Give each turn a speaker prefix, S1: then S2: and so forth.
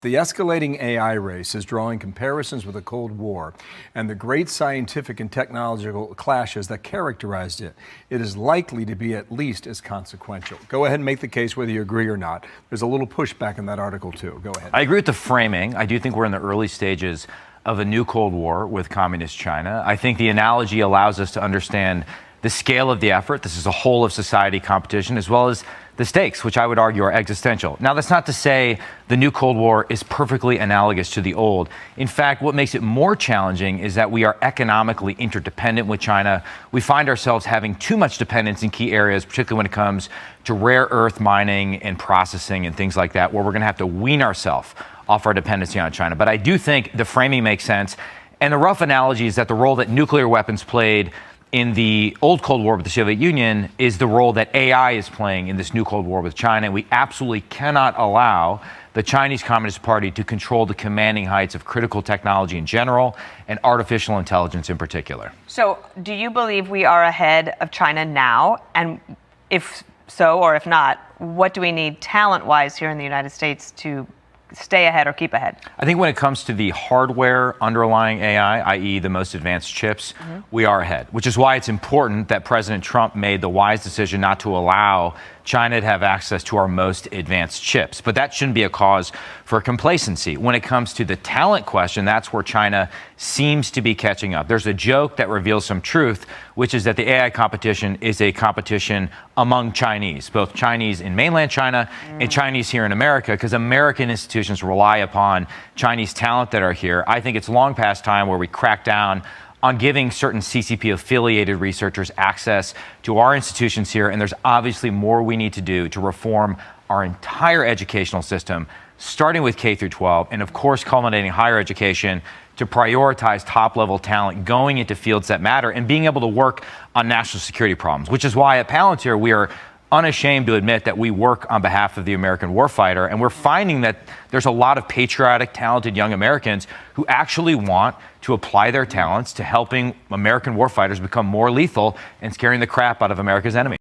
S1: The escalating AI race is drawing comparisons with the Cold War and the great scientific and technological clashes that characterized it. It is likely to be at least as consequential. Go ahead and make the case whether you agree or not. There's a little pushback in that article, too. Go ahead.
S2: I agree with the framing. I do think we're in the early stages of a new Cold War with communist China. I think the analogy allows us to understand the scale of the effort. This is a whole of society competition, as well as the stakes, which I would argue are existential. Now, that's not to say the new Cold War is perfectly analogous to the old. In fact, what makes it more challenging is that we are economically interdependent with China. We find ourselves having too much dependence in key areas, particularly when it comes to rare earth mining and processing and things like that, where we're going to have to wean ourselves off our dependency on China. But I do think the framing makes sense. And the rough analogy is that the role that nuclear weapons played in the old Cold War with the Soviet Union is the role that AI is playing in this new Cold War with China. We absolutely cannot allow the Chinese Communist Party to control the commanding heights of critical technology in general and artificial intelligence in particular.
S3: So do you believe we are ahead of China now? And if so, or if not, what do we need talent-wise here in the United States to stay ahead or keep ahead?
S2: I think when it comes to the hardware underlying AI, i.e. the most advanced chips, we are ahead, which is why it's important that President Trump made the wise decision not to allow China to have access to our most advanced chips. But that shouldn't be a cause for complacency. When it comes to the talent question, that's where China seems to be catching up. There's a joke that reveals some truth, which is that the AI competition is a competition among Chinese, both Chinese in mainland China and Chinese here in America, because American institutions rely upon Chinese talent that are here. I think it's long past time where we crack down on giving certain CCP-affiliated researchers access to our institutions here, and there's obviously more we need to do to reform our entire educational system, starting with K through 12, and of course culminating higher education to prioritize top-level talent going into fields that matter and being able to work on national security problems, which is why at Palantir we are unashamed to admit that we work on behalf of the American warfighter, and we're finding that there's a lot of patriotic, talented young Americans who actually want to apply their talents to helping American warfighters become more lethal and scaring the crap out of America's enemies.